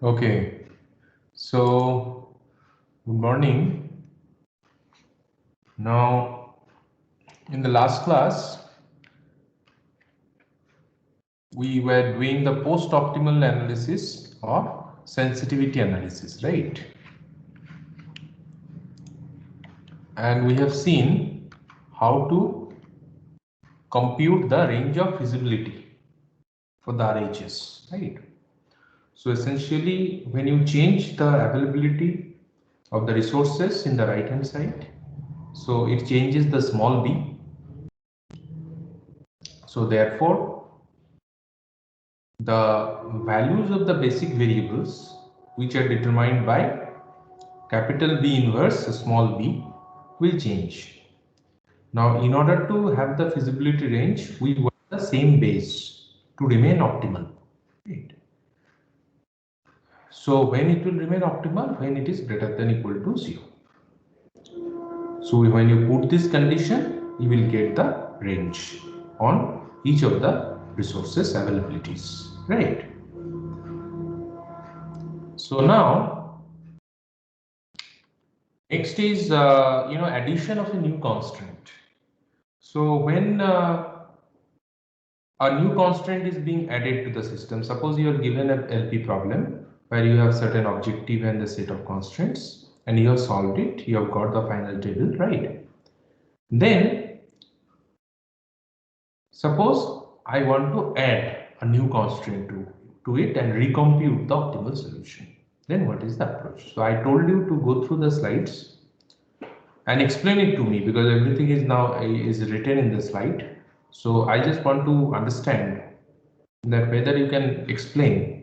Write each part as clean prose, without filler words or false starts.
Okay, so good morning. Now, in the last class, we were doing the post-optimal analysis or sensitivity analysis, right? And we have seen how to compute the range of feasibility for the RHS, right? So essentially, when you change the availability of the resources in the right hand side, so it changes the small b. So therefore, the values of the basic variables which are determined by capital B inverse small b will change. Now, in order to have the feasibility range, we want the same base to remain optimal. Right? So, when it will remain optimal? When it is greater than equal to 0. So, when you put this condition, you will get the range on each of the resources availabilities. Right? So, now next is addition of a new constant. So, when a new constant is being added to the system. Suppose you are given an LP problem where you have certain objective and the set of constraints and you have solved it, you have got the final table, right? Then suppose I want to add a new constraint to it and recompute the optimal solution. Then what is the approach? So I told you to go through the slides and explain it to me because everything is now is written in the slide. So I just want to understand that whether you can explain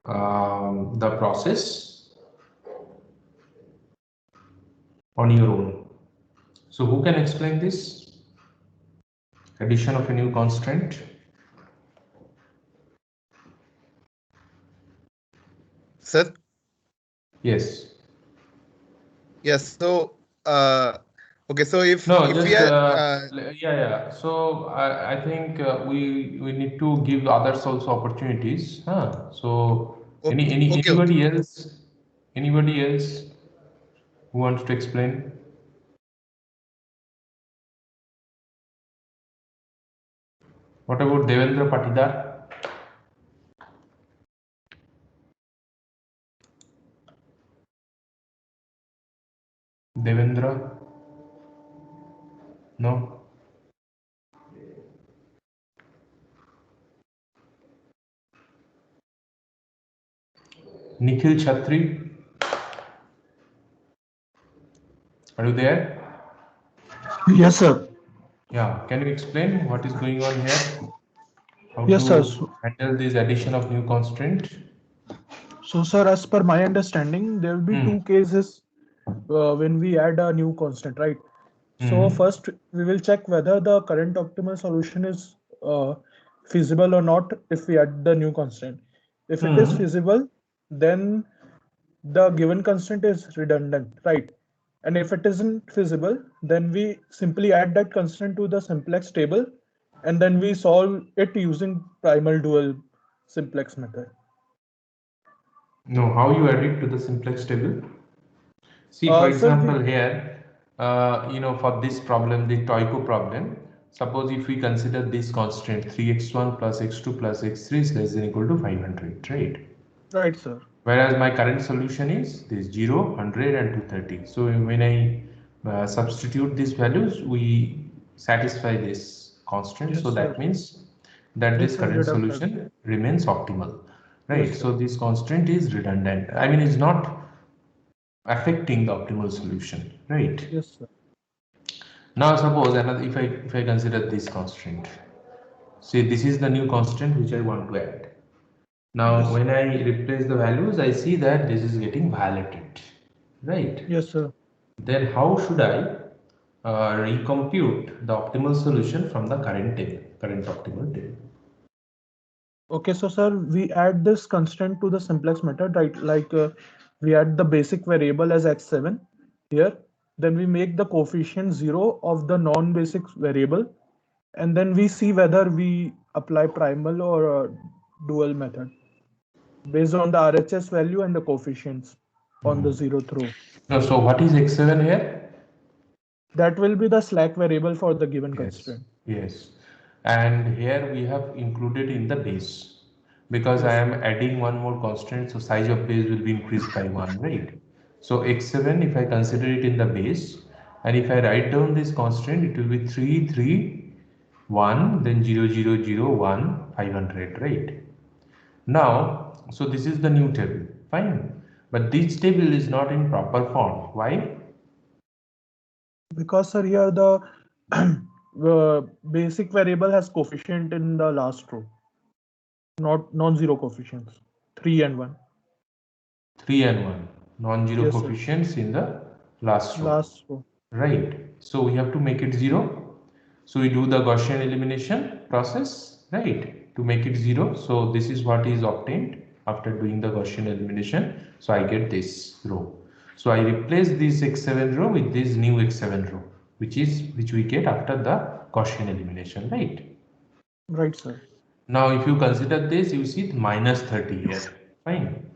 the process on your own. So who can explain this? Addition of a new constraint. Sir? Yes. Yes. So, okay. So if No, if just we are yeah. So I think we need to give others also opportunities. Huh? So okay, okay. anybody else who wants to explain? What about Devendra Patidar? Devendra? No. Nikhil Chhatri? Are you there? Yes, sir. Yeah, can you explain what is going on here? How Yes, sir. to handle this addition of new constraint? So, sir, as per my understanding, there will be two cases when we add a new constant, right? So, first, we will check whether the current optimal solution is feasible or not if we add the new constant. If it is feasible, then the given constant is redundant, right? And if it isn't feasible, then we simply add that constant to the simplex table and then we solve it using primal dual simplex method. No, how you add it to the simplex table? See, for Sir, example, here, for this problem, the Toyko problem, suppose if we consider this constant 3x1 plus x2 plus x3 is less than equal to 500, right? right, sir. Whereas my current solution is this 0, 100 and 230. So when I substitute these values, we satisfy this constant. Yes, So sir. that means that this This is current redundant. solution remains optimal, right? Yes, sir. So this constant is redundant. I mean, it's not affecting the optimal solution, right? Yes, sir. Now suppose another, if I consider this constraint, say this is the new constant which I want to add. Now Yes, when I replace the values, I see that this is getting violated, right? yes, sir. Then how should I recompute the optimal solution from the current table, current optimal table? Okay, so sir, we add this constant to the simplex method, right? Like we add the basic variable as x7 here. Then we make the coefficient 0 of the non-basic variable. And then we see whether we apply primal or dual method. based on the RHS value and the coefficients on the zeroth row. No, so what is x7 here? That will be the slack variable for the given constraint. Yes. And here we have included in the base because I am adding one more constant, so size of base will be increased by 1, right? So x7, if I consider it in the base, and if I write down this constant, it will be 3, 3, 1, then 0, 0, 0, 1, 500, right? Now, so this is the new table, fine. But this table is not in proper form. Why? Because sir, here the basic variable has coefficient in the last row, not non-zero coefficients, 3 and 1. 3 and 1, non-zero Yes, sir. coefficients in the last row. Last row. Right. So we have to make it 0. So we do the Gaussian elimination process, right, to make it 0. So this is what is obtained after doing the Gaussian elimination. So I get this row. So I replace this x7 row with this new x7 row, which we get after the Gaussian elimination, right? Right, sir. Now, if you consider this, you see minus 30 here. Fine.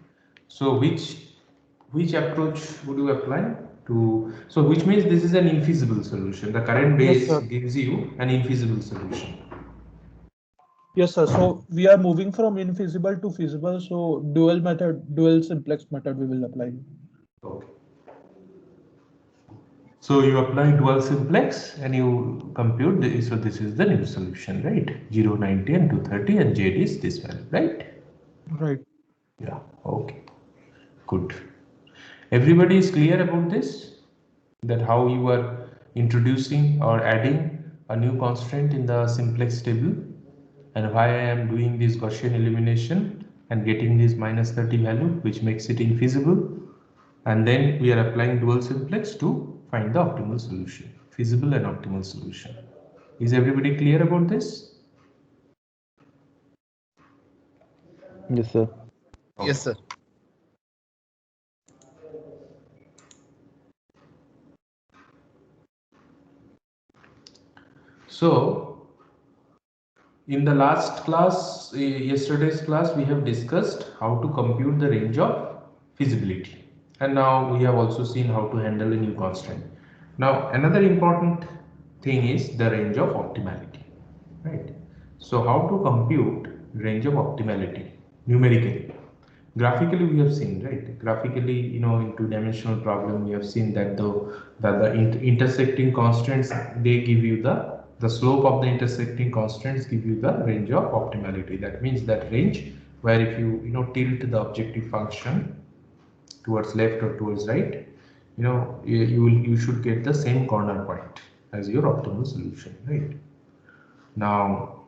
So which approach would you apply to? So which means this is an infeasible solution. The current base Yes, sir. gives you an infeasible solution. Yes, sir. So we are moving from infeasible to feasible. So dual simplex method we will apply. Okay. So you apply dual simplex and you compute this. So this is the new solution, right? 0, 90 and 230 and Z is this value, right? Right. Yeah. Okay. Good. Everybody is clear about this? That how you are introducing or adding a new constraint in the simplex table, and why I am doing this Gaussian elimination and getting this minus 30 value, which makes it infeasible. And then we are applying dual simplex to find the optimal solution, feasible and optimal solution. Is everybody clear about this? Yes, sir. Yes, sir. So in the last class, yesterday's class, we have discussed how to compute the range of feasibility. And now we have also seen how to handle a new constraint. Now another important thing is the range of optimality, right? So how to compute range of optimality numerically? Graphically we have seen, right? Graphically, in two-dimensional problem, we have seen that the intersecting constants, they give you the slope of the intersecting constants give you the range of optimality. That means that range where if you tilt the objective function towards left or towards right, you should get the same corner point as your optimal solution, right? Now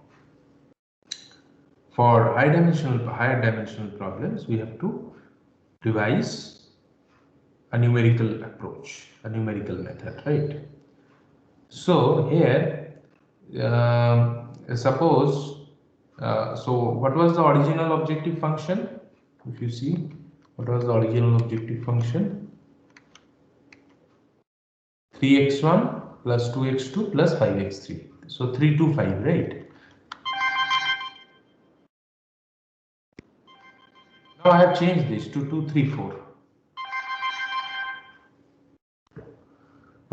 for higher dimensional problems, we have to devise a numerical approach, a numerical method, right? So here, suppose, so what was the original objective function? If you see, what was the original objective function? 3x1 plus 2x2 plus 5x3. So 3 to 5, right? Now I have changed this to 2, 3, 4.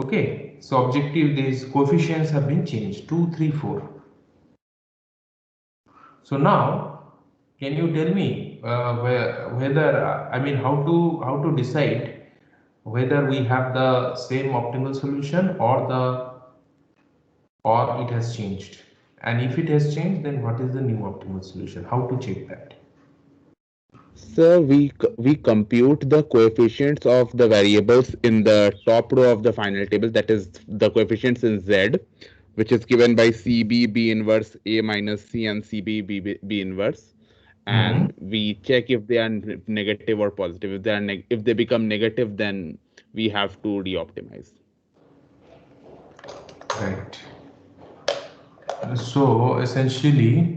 Okay, so objective, these coefficients have been changed 2, 3, 4. So now, can you tell me whether I mean how to decide whether we have the same optimal solution or it has changed, and if it has changed, then what is the new optimal solution? How to check that? So we compute the coefficients of the variables in the top row of the final table, that is the coefficients in Z, which is given by CB B inverse A minus C and CB B inverse, and we check if they are negative or positive. If they are if they become negative, then we have to re-optimize. Right. So essentially,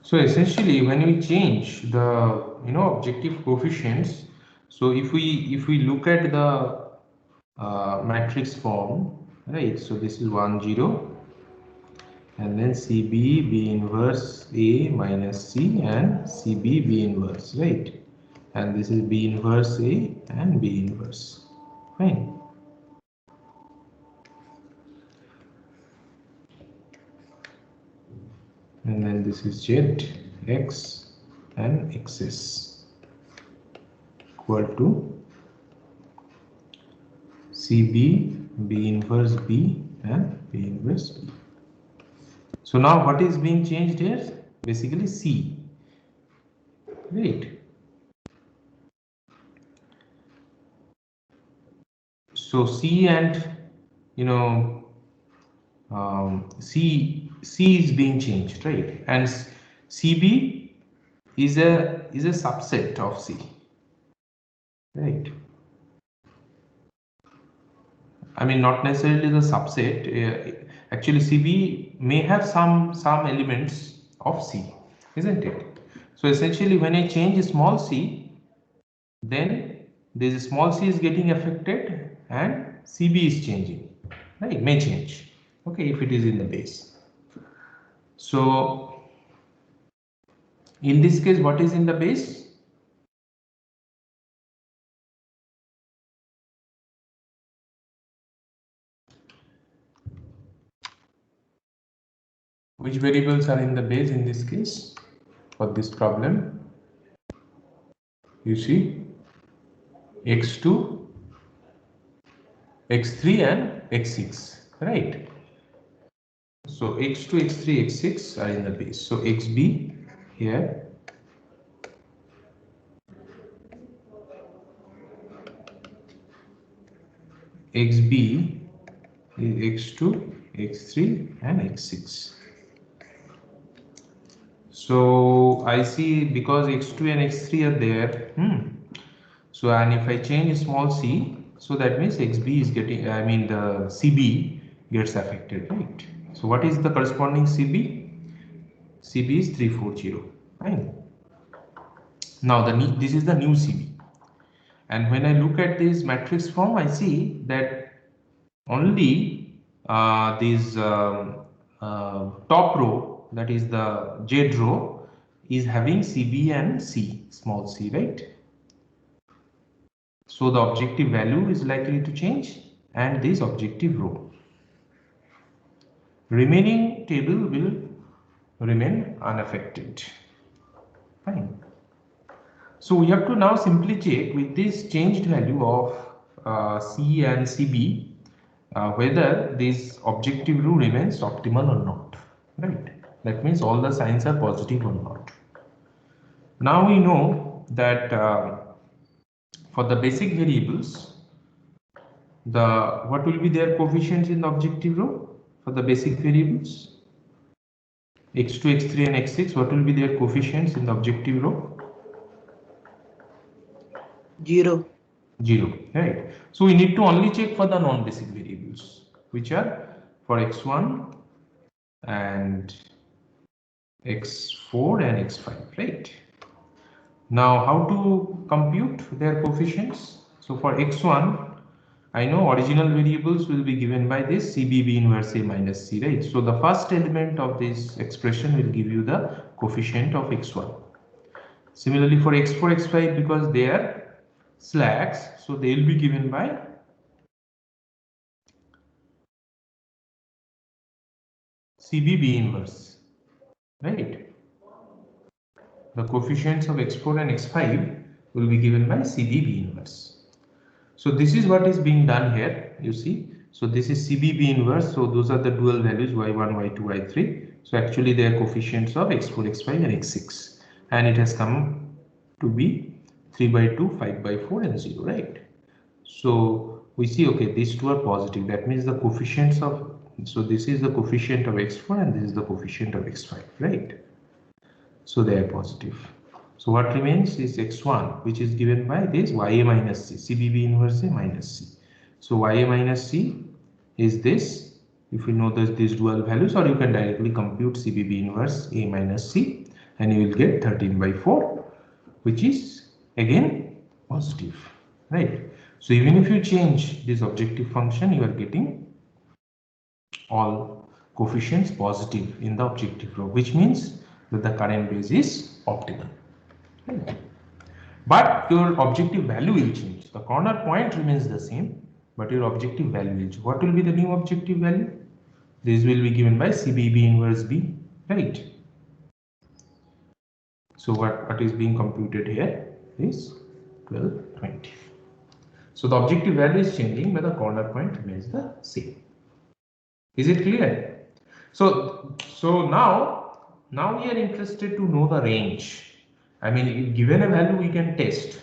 So essentially, when we change the objective coefficients, so if we look at the matrix form, right? So this is 1 0, and then CB B inverse A minus C and CB B inverse, right? And this is B inverse A and B inverse, fine. And then this is Z, X and XS equal to CB B inverse B and B inverse B. So now what is being changed here? Basically C, right? So C and C is being changed, right? And CB is a subset of C, right? I mean, not necessarily the subset. Actually, CB may have some elements of C, isn't it? So essentially, when I change small c, then this small c is getting affected and CB is changing, right? May change, okay, if it is in the base. So in this case, what is in the base? Which variables are in the base in this case for this problem? You see x2, x3 and x6, right? So x2, x3, x6 are in the base. So xb here, xb is x2, x3 and x6. So I see because x2 and x3 are there. So and if I change small c, so that means xb is getting, I mean the cb gets affected, right? So what is the corresponding cb? CB is 340, fine. Now this is the new CB, and when I look at this matrix form, I see that only this top row, that is the Z row, is having CB and C, small c, right? So the objective value is likely to change, and this objective row. Remaining table will remain unaffected, fine. So we have to now simply check with this changed value of C and CB whether this objective row remains optimal or not, right? That means all the signs are positive or not. Now we know that for the basic variables, what will be their coefficients in the objective row for the basic variables? x2, x3 and x6, what will be their coefficients in the objective row? 0. 0, right? So we need to only check for the non-basic variables, which are for x1 and x4 and x5, right? Now how to compute their coefficients? So for x1, I know original variables will be given by this CB inverse A minus C, right? So the first element of this expression will give you the coefficient of x1. Similarly for x4, x5, because they are slacks, so they will be given by CB inverse, right? The coefficients of x4 and x5 will be given by CB inverse. So this is what is being done here, you see. So this is CB inverse, so those are the dual values y1, y2, y3. So actually they are coefficients of x4, x5 and x6, and it has come to be 3 by 2, 5 by 4 and 0, right? So we see, okay, these two are positive. That means the coefficients of, so this is the coefficient of x4 and this is the coefficient of x5, right? So they are positive. So what remains is x1, which is given by this ya minus c, CB inverse A minus c. So ya minus c is this if you know these dual values, or you can directly compute CBB inverse A minus C, and you will get 13 by 4, which is again positive, right? So even if you change this objective function, you are getting all coefficients positive in the objective row, which means that the current base is optimal. Right? But your objective value will change. The corner point remains the same, but your objective value will change. What will be the new objective value? This will be given by CBB inverse B, right? So what is being computed here is 1220. So the objective value is changing, but the corner point remains the same. Is it clear? So now we are interested to know the range. I mean, if given a value, we can test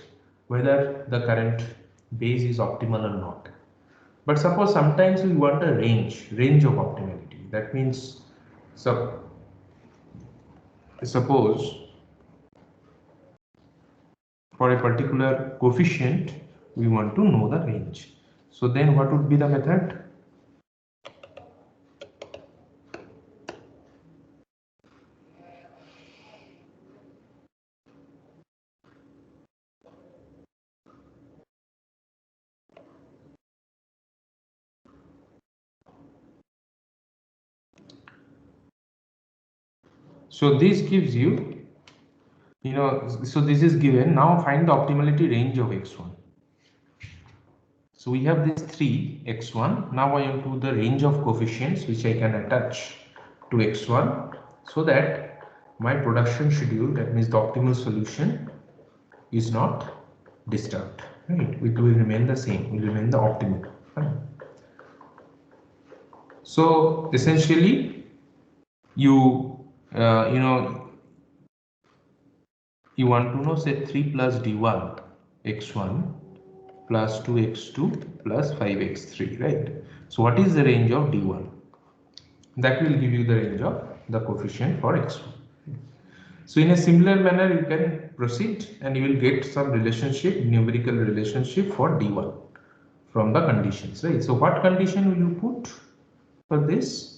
whether the current base is optimal or not. But suppose sometimes we want a range of optimality. That means suppose for a particular coefficient, we want to know the range. So then what would be the method? So this gives you, so this is given. Now find the optimality range of x1. So we have these three x1. Now I am to the range of coefficients which I can attach to x1, so that my production schedule, that means the optimal solution, is not disturbed. Right? It will remain the same. Will remain the optimal. Right? So essentially, you you want to know, say 3 plus d1 x1 plus 2x2 plus 5x3, right? So what is the range of d1? That will give you the range of the coefficient for x1. So in a similar manner, you can proceed and you will get some relationship, numerical relationship for d1 from the conditions, right? So what condition will you put for this?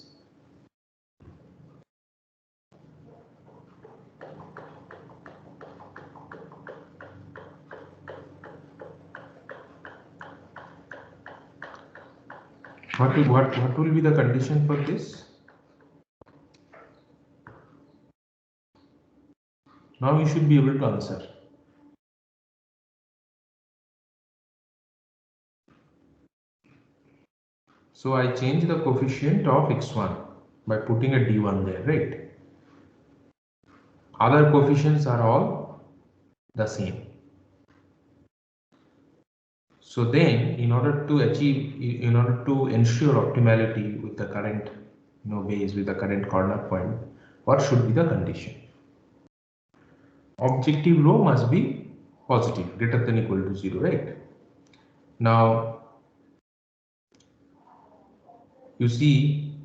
What will be the condition for this? Now you should be able to answer. So I change the coefficient of x1 by putting a d1 there, right? Other coefficients are all the same. So then, in order to ensure optimality with the current base, with the current corner point, what should be the condition? Objective row must be positive, greater than equal to 0, right? Now, you see,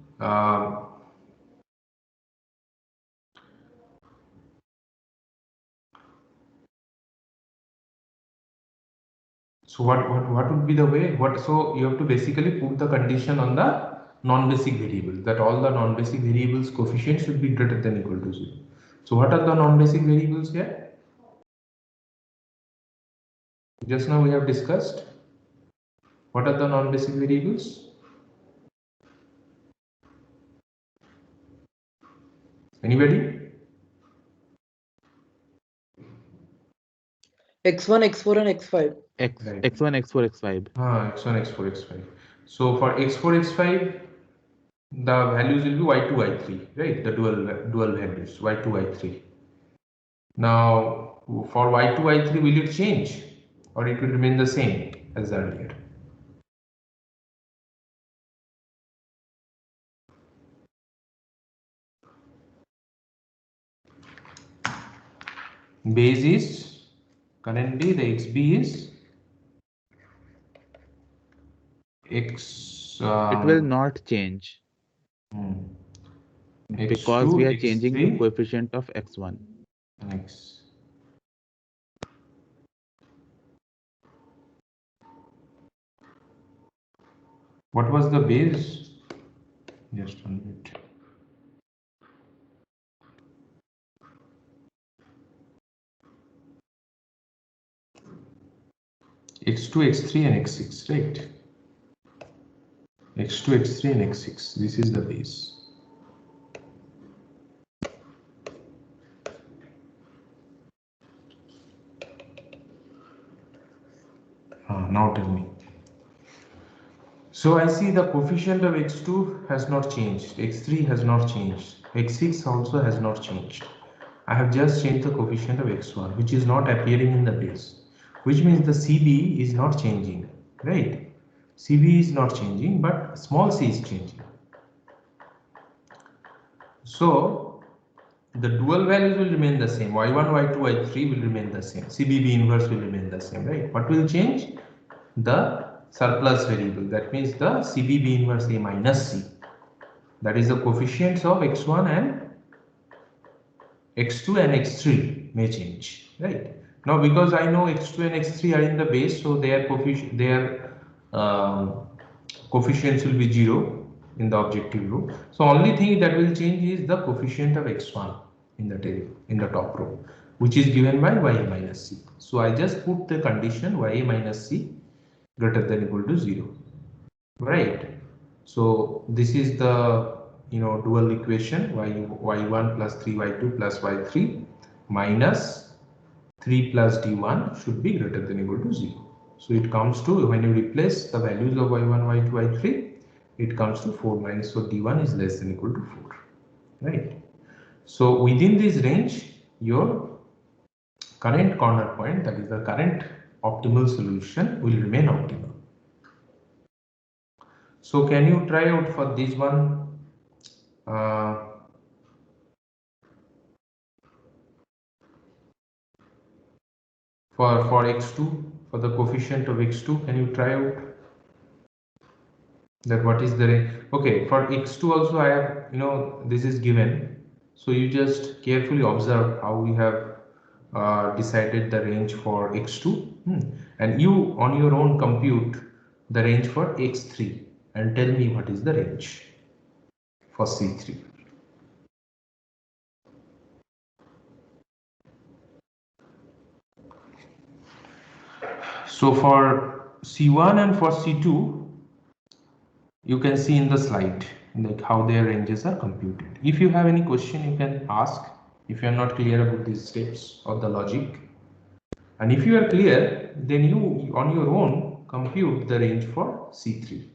so what would be the way? So you have to basically put the condition on the non-basic variables, that all the non-basic variables coefficient should be greater than equal to 0. So what are the non-basic variables here? Just now we have discussed. What are the non-basic variables? Anybody? x1, x4 and x5. Right. x1, x4, x5. x1, x4, x5. So for x4, x5, the values will be y2, y3, right? The dual values, y2, y3. Now for y2, y3, will it change or it will remain the same as earlier? Base is currently the xb is x. It will not change because x2, we are x3, changing the coefficient of x1. X. What was the base? Just 1 minute. X2, X3 and X6, right? X2, X3 and X6. This is the base. Now tell me. So I see the coefficient of X2 has not changed, X3 has not changed, X6 also has not changed. I have just changed the coefficient of X1, which is not appearing in the base, which means the CB is not changing, right? CB is not changing, but small c is changing. So the dual values will remain the same. Y1, Y2, Y3 will remain the same. CBB inverse will remain the same, right? What will change? The surplus variable. That means the CBB inverse A minus C. That is the coefficients of X1 and X2 and X3 may change, right? Now because I know X2 and X3 are in the base, so their coefficients will be 0 in the objective row. So only thing that will change is the coefficient of X1 in the table, in the top row, which is given by Ya minus C. So I just put the condition Ya minus C greater than equal to 0, right? So this is the dual equation y1 plus 3y2 plus y3 minus 3 plus d1 should be greater than equal to 0. So it comes to, when you replace the values of y1, y2, y3, it comes to 4 minus, so d1 is less than equal to 4, right? So within this range, your current corner point, that is the current optimal solution, will remain optimal. So can you try out for this one? For x2, for the coefficient of x2, can you try out that what is the range? Okay, for x2 also I have, this is given, so you just carefully observe how we have decided the range for x2, and you on your own compute the range for x3 and tell me what is the range for C3. So for C1 and for C2, you can see in the slide like how their ranges are computed. If you have any question, you can ask if you are not clear about these steps or the logic. And if you are clear, then you on your own compute the range for C3.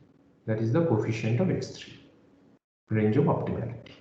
That is the coefficient of X3, range of optimality.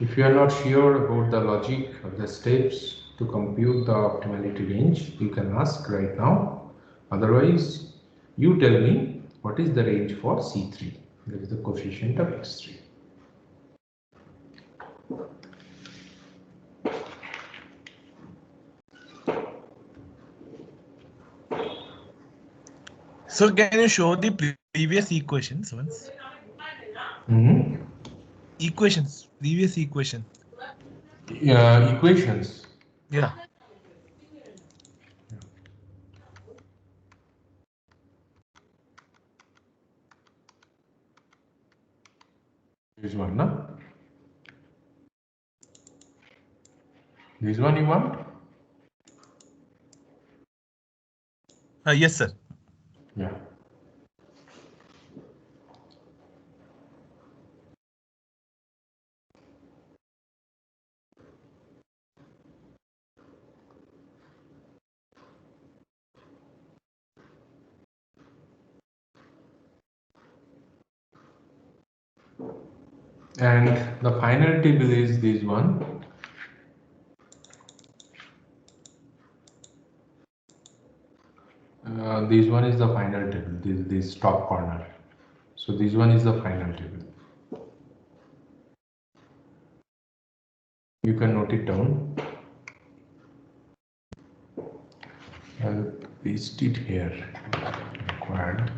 If you are not sure about the logic or the steps to compute the optimality range, you can ask right now. Otherwise, you tell me what is the range for C3. That is the coefficient of X3. So can you show the previous equations once? Equations, previous equation. Equations. Yeah. This one, no? This one you want? Yes, sir. Yeah. And the final table is this one. This one is the final table, this top corner. So this one is the final table. You can note it down. I'll paste it here. Required.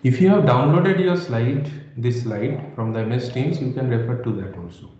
If you have downloaded your slide, this slide from the MS Teams, you can refer to that also.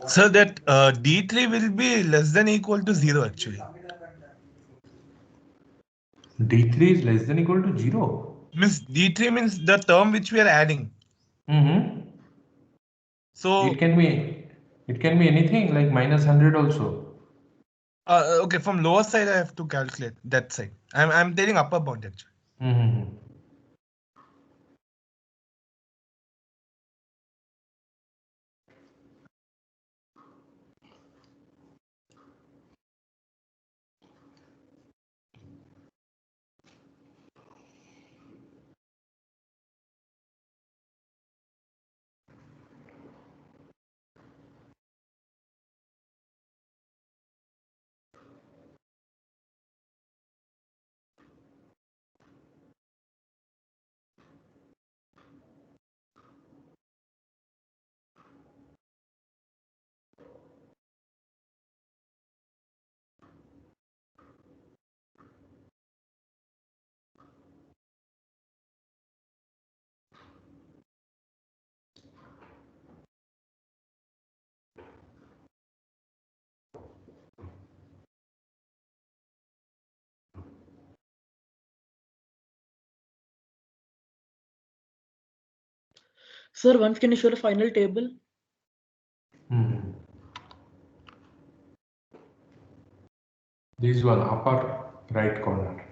So that D3 will be less than equal to 0 actually. D3 is less than equal to 0. Means D3 means the term which we are adding. So It can be anything like -100 also. okay, from lower side I have to calculate that side. I'm telling upper bound actually. Sir, once can you show the final table? This one, upper right corner.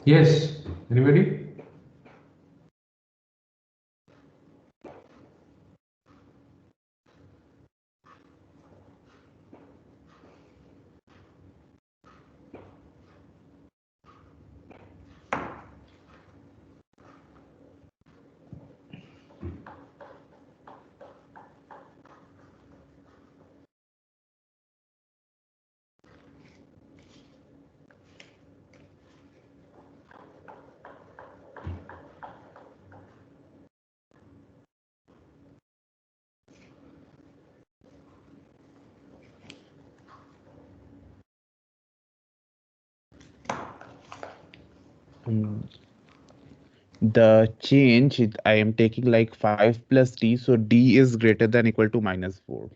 Yes. Anybody? The change I am taking like 5 plus d, so d is greater than equal to -4.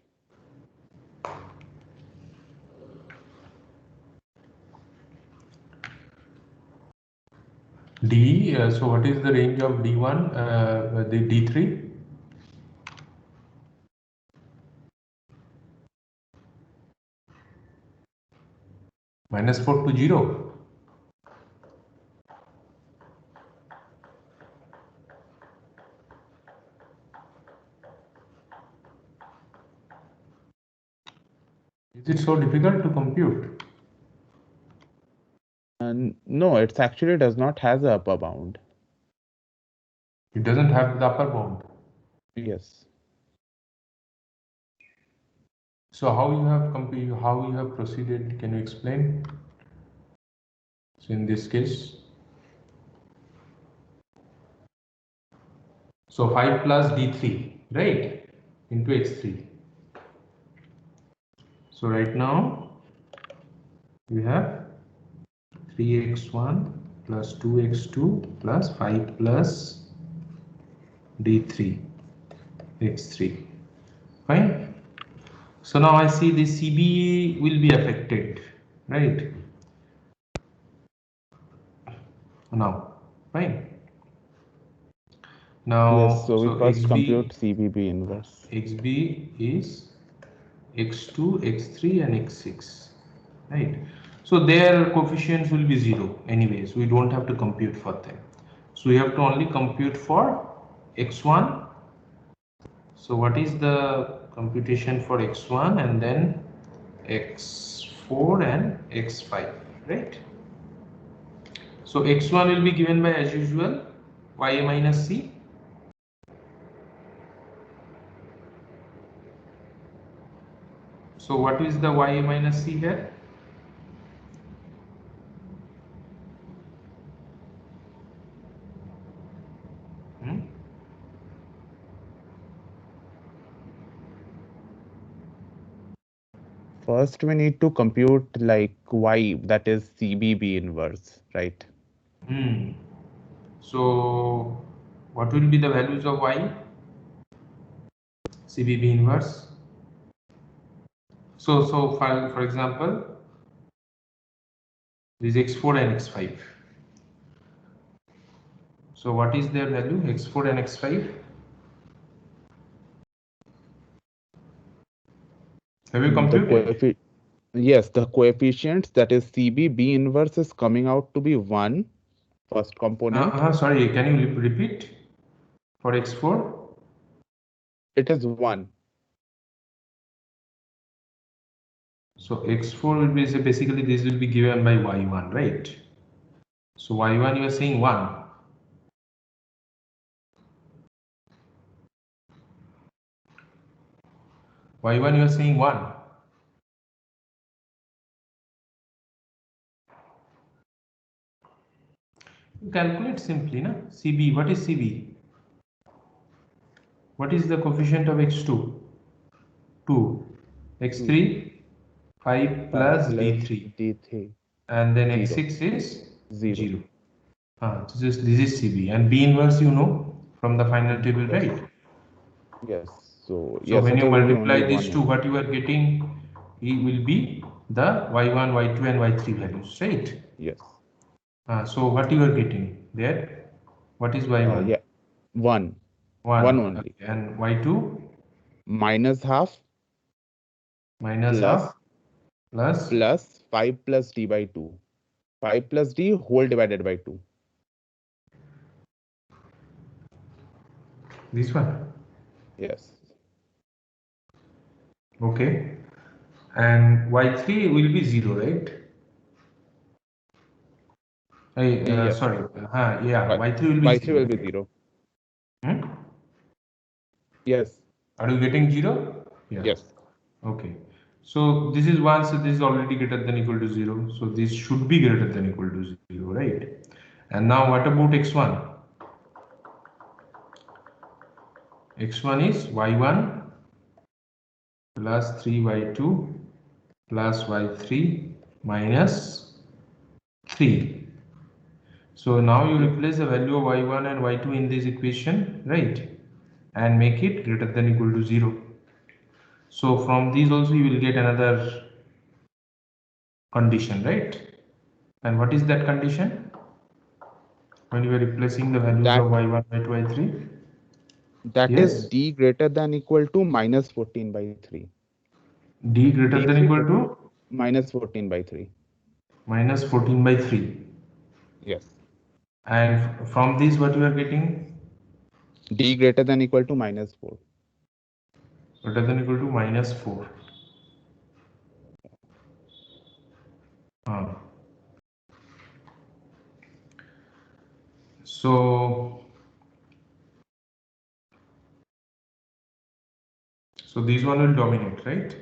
D. So what is the range of D1? The D3? -4 to 0. Is it so difficult to compute? And no, it actually does not have a upper bound. It doesn't have the upper bound. Yes. So how you have proceeded? Can you explain? So in this case, so 5 plus D3, right, into X3. So right now we have 3x1 plus 2x2 plus 5 plus D3 X3. Fine. So now I see the CB will be affected, right? Now, fine. Now, Yes, so we first compute CBB inverse. XB is X2, X3 and X6, right? So their coefficients will be 0 anyways. We don't have to compute for them. So we have to only compute for X1. So what is the computation for X1 and then X4 and X5, right? So X1 will be given by, as usual, YA minus C. So what is the YA minus C here? First, we need to compute like Y, that is CBB inverse, right? So what will be the values of Y? CBB inverse. So for example, this X4 and X5. So what is their value, X4 and X5? Have you computed? Yes, the coefficients, that is CBB inverse, is coming out to be 1, first component. Sorry, can you repeat for X4? It is 1. So X4 will be, so basically this will be given by Y1, right? So Y1 you are saying 1. Y1 you are saying 1. You calculate simply, na? CB, what is CB? What is the coefficient of X2? 2. X3, 5 plus D3. D3. And then 0. X6 is 0. This is CB. And B inverse you know from the final table, right? Yes. So yes, when you multiply these two, what you are getting will be the Y1, Y2 and Y3 values, right? Yes. So what you are getting there? What is Y1? Yeah. 1. 1 only. Okay. And Y2? Minus half. Minus plus, half. Plus? Plus 5 plus D by 2. 5 plus D whole divided by 2. This one. Yes. Okay. And y3 will be 0, right? Yes. Sorry. Yeah, But y3 will be y3 0. will be 0. Hmm? Yes. Are you getting 0? Yeah. Yes. Okay. So this is 1, so this is already greater than equal to 0. So this should be greater than equal to 0, right? And now what about x1? x1 is y1 plus 3y2 plus y3 minus 3. So now you replace the value of y1 and y2 in this equation, right? And make it greater than equal to 0. So from these also you will get another condition, right? And what is that condition? When you are replacing the values That of y1, y2, y3? that is Yes. d greater than equal to minus 14 by 3. D greater than D3 equal to minus 14 by 3. minus 14 by 3. Yes. And from this what you are getting? D greater than equal to minus 4. Greater than equal to minus 4. So this one will dominate, right?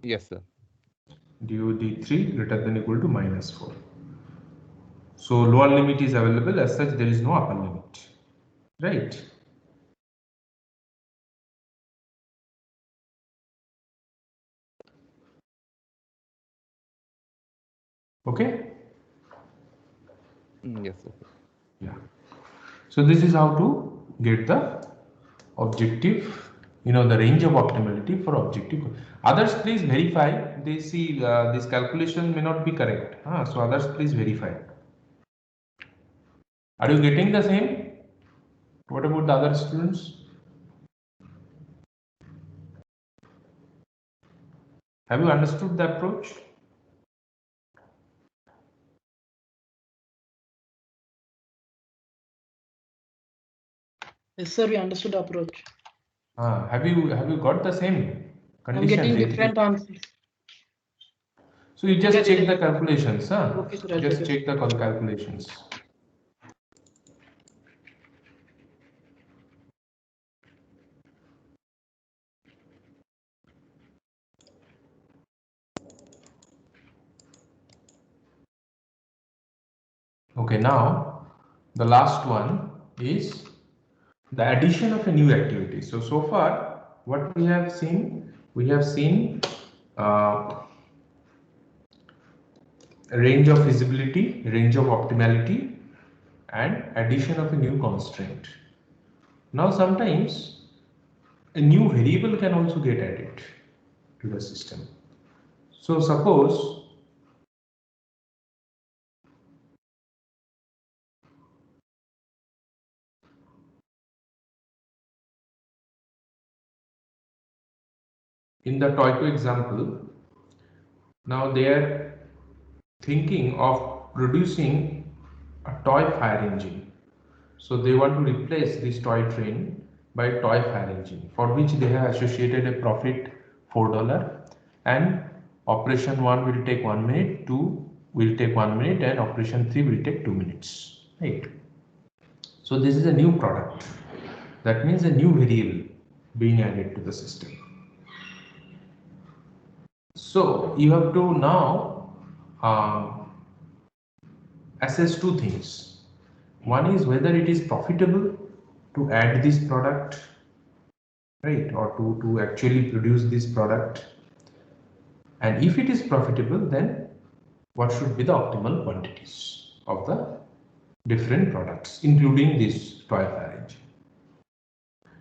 Yes, sir. Du d3 greater than equal to minus 4. So lower limit is available, as such there is no upper limit, right? Okay. Yes, sir. Yeah. So this is how to get the objective, the range of optimality for objective. Others please verify. They see this calculation may not be correct. So others please verify. Are you getting the same? What about the other students? Have you understood the approach? Yes, sir, we understood the approach. Have you got the same I'm condition? getting different answers. So you just Yeah, check yeah. the calculations, Okay, sir, I'll just check it. check the calculations. Okay, now the last one is the addition of a new activity. So far what we have seen range of feasibility, range of optimality, and addition of a new constraint. Now sometimes a new variable can also get added to the system. So suppose in the Toyko example, now they are thinking of producing a toy fire engine. So they want to replace this toy train by a toy fire engine, for which they have associated a profit $4, and operation 1 will take 1 minute, 2 will take 1 minute, and operation 3 will take 2 minutes, right? So this is a new product. That means a new variable being added to the system. So you have to now assess two things. One is whether it is profitable to add this product, right, or to actually produce this product. And if it is profitable, then what should be the optimal quantities of the different products, including this toy fire engine.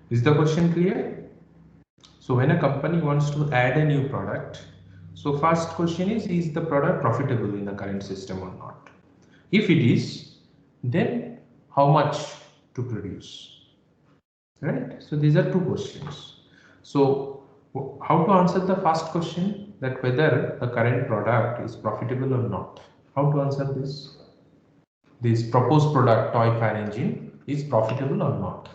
Is the question clear? So when a company wants to add a new product, so first question is the product profitable in the current system or not? If it is, then how much to produce, right? So these are two questions. So how to answer the first question, that whether the current product is profitable or not? How to answer this? This proposed product, toy fire engine, is profitable or not.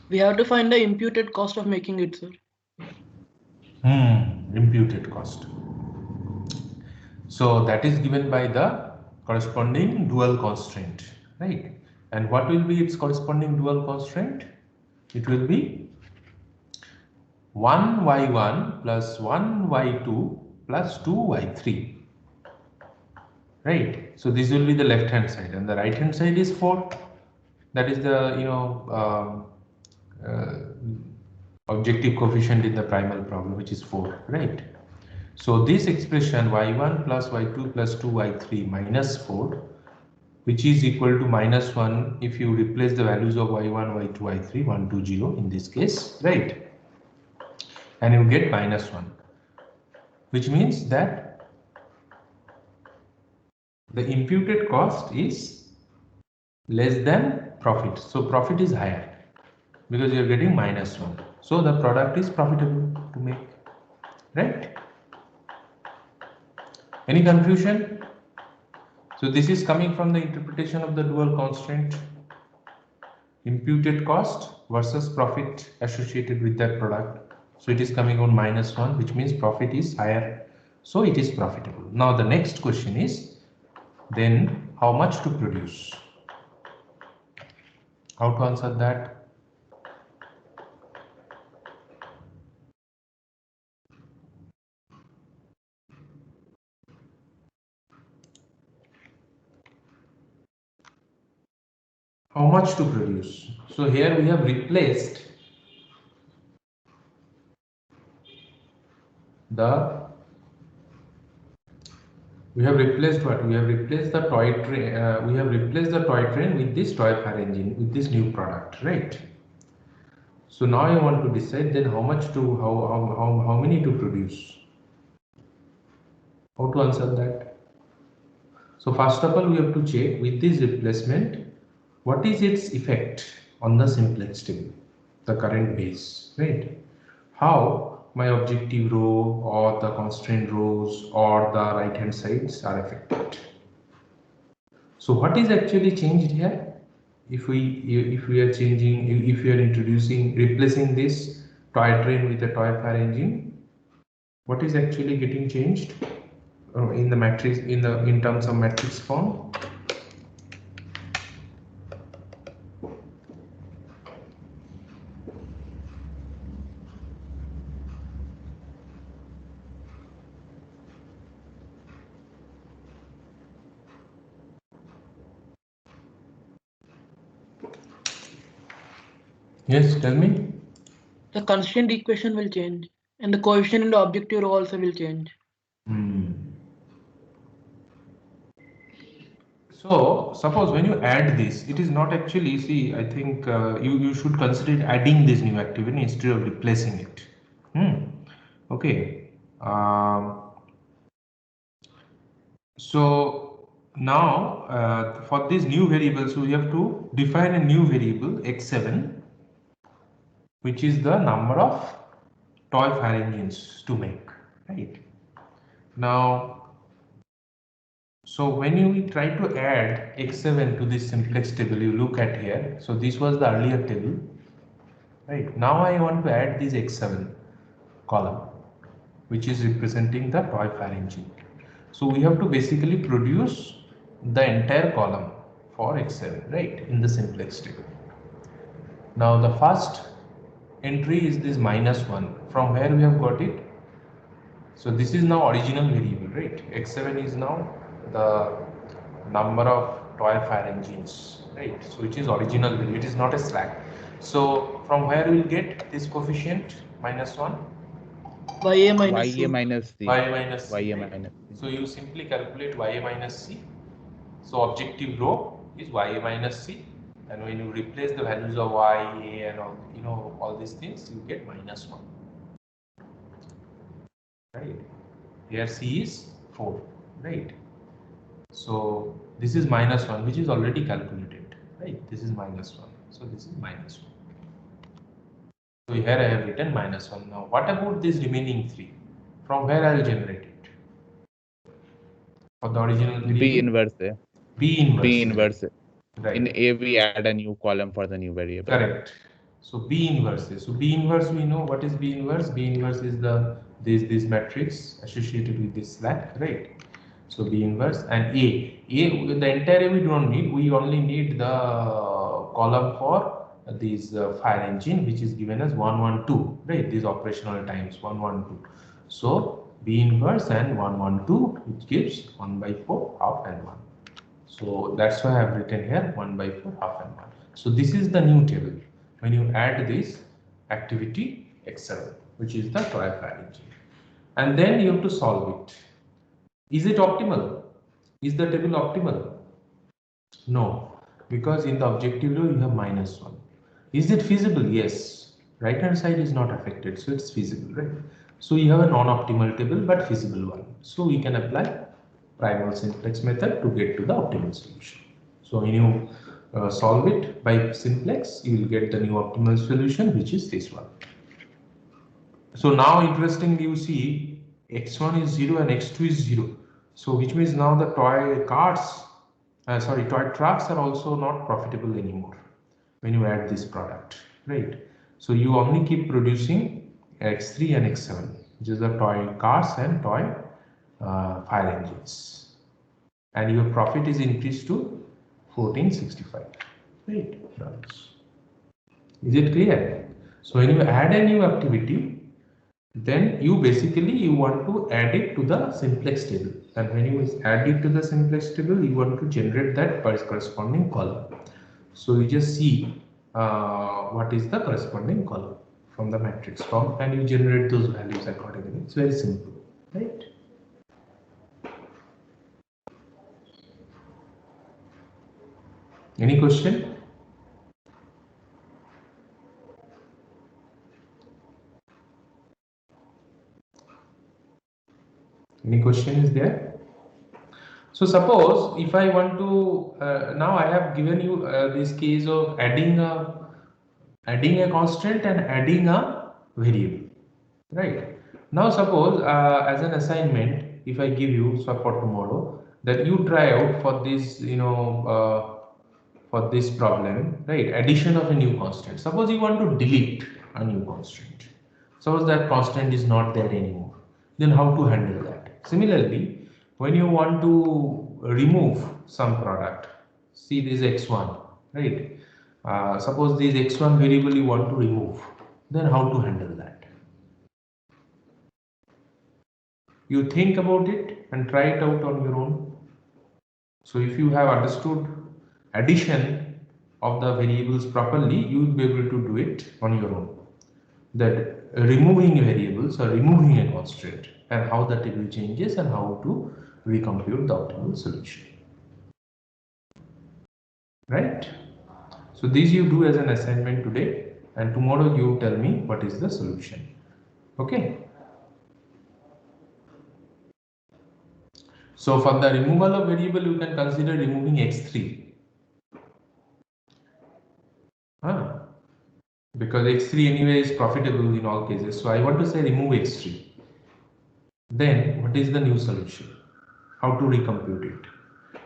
We have to find the imputed cost of making it, sir. Imputed cost. So that is given by the corresponding dual constraint, right? And what will be its corresponding dual constraint? It will be 1y1 plus 1y2 plus 2y3, right? So this will be the left hand side, and the right hand side is 4. That is the objective coefficient in the primal problem, which is 4, right? So this expression y1 plus y2 plus 2y3 minus 4, which is equal to minus 1 if you replace the values of y1, y2, y3, 1, 2, 0 in this case, right? And you get minus 1, which means that the imputed cost is less than profit. So profit is higher because you are getting minus 1. So the product is profitable to make, right? Any confusion? So this is coming from the interpretation of the dual constraint, imputed cost versus profit associated with that product. So it is coming on minus 1, which means profit is higher, so it is profitable. Now the next question is, then how much to produce? How to answer that? How much to produce? So here we have replaced what? We have replaced the toy train. We have replaced the toy train with this toy fire engine, with this new product, right? So now I want to decide then how much to how many to produce. How to answer that? So first of all, we have to check with this replacement, what is its effect on the simplex table, the current base, right? How my objective row or the constraint rows or the right hand sides are affected. So what is actually changed here? If we are changing, if we are replacing this toy train with a toy fire engine, what is actually getting changed in the matrix, in terms of matrix form? Yes, tell me. The constraint equation will change, and the coefficient in the objective row also will change. So suppose when you add this, it is not actually, see, I think you should consider adding this new activity instead of replacing it. Okay. So now for this new variable, so we have to define a new variable x7, which is the number of toy fire engines to make, right? Now, so when you try to add x7 to this simplex table, you look at here. So this was the earlier table, right? Now I want to add this x7 column, which is representing the toy fire engine. So we have to basically produce the entire column for x7, right, in the simplex table. Now the first entry is this -1. From where we have got it? So this is now original variable, right? x7 is now the number of toy fire engines, right? So it is original value, it is not a slack. So from where we will get this coefficient -1? Ya minus Ya minus c. Ya minus c. Ya Right? minus c. So you simply calculate ya minus c. So objective row is ya minus c, and when you replace the values of y, a, and all these things, you get -1. Right? Here C is 4, right? So this is -1, which is already calculated, right? This is -1, so this is -1. So here I have written -1. Now what about this remaining 3? From where I will generate it? For the original B inverse. B inverse. B inverse. Right. In A, we add a new column for the new variable. Correct. So B inverse. So B inverse, we know what is B inverse. B inverse is this matrix associated with this slack, right? So B inverse and A the entire A we don't need. We only need the column for this fire engine, which is given as 112, right? These operational times 112. So B inverse and 112, which gives 1/4, half and 1. So that's why I have written here 1/4, half and 1. So this is the new table. When you add this activity X7, which is the toy fire engine, and then you have to solve it. Is it optimal? Is the table optimal? No, because in the objective row you have -1. Is it feasible? Yes. Right hand side is not affected, so it's feasible, right? So you have a non-optimal table but feasible one. So we can apply primal simplex method to get to the optimal solution. So when you solve it by simplex, you will get the new optimal solution, which is this one. So now interestingly, you see x1 is 0 and x2 is 0. So which means now the toy trucks are also not profitable anymore when you add this product, right? So you only keep producing x3 and x7, which is the toy cars and toy fire engines, and your profit is increased to 1465, right? Is it clear? So when you add a new activity, then you want to add it to the simplex table, and when you add it to the simplex table, you want to generate that corresponding column. So you just see what is the corresponding column from the matrix form, and you generate those values accordingly. It's very simple, right? Any question? Any question is there? So suppose if I want to now I have given you this case of adding a constant and adding a variable, right? Now suppose as an assignment, if I give you for tomorrow, that you try out for this, for this problem, right? Addition of a new constant. Suppose you want to delete a new constant. Suppose that constant is not there anymore. Then how to handle that? Similarly, when you want to remove some product, see this x1, right? Suppose this x1 variable you want to remove, then how to handle that? You think about it and try it out on your own. So if you have understood addition of the variables properly, you will be able to do it on your own. That removing variables or removing a constant, and how the table changes and how to recompute the optimal solution, right? So these you do as an assignment today, and tomorrow you tell me what is the solution. Okay. So for the removal of variable, you can consider removing x3. Because x3 anyway is profitable in all cases. So I want to say remove x3. Then what is the new solution? How to recompute it?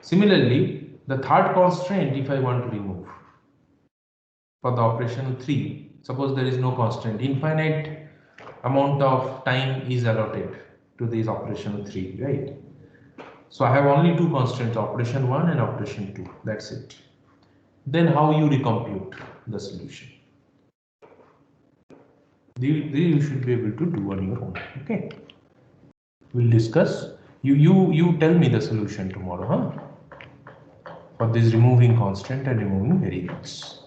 Similarly, the third constraint, if I want to remove for the operation 3, suppose there is no constraint, infinite amount of time is allotted to this operation 3, right? So I have only two constraints, operation 1 and operation 2. That's it. Then how you recompute the solution? You should be able to do on your own. Okay. We'll discuss. You tell me the solution tomorrow, huh? For this removing constant and removing variables.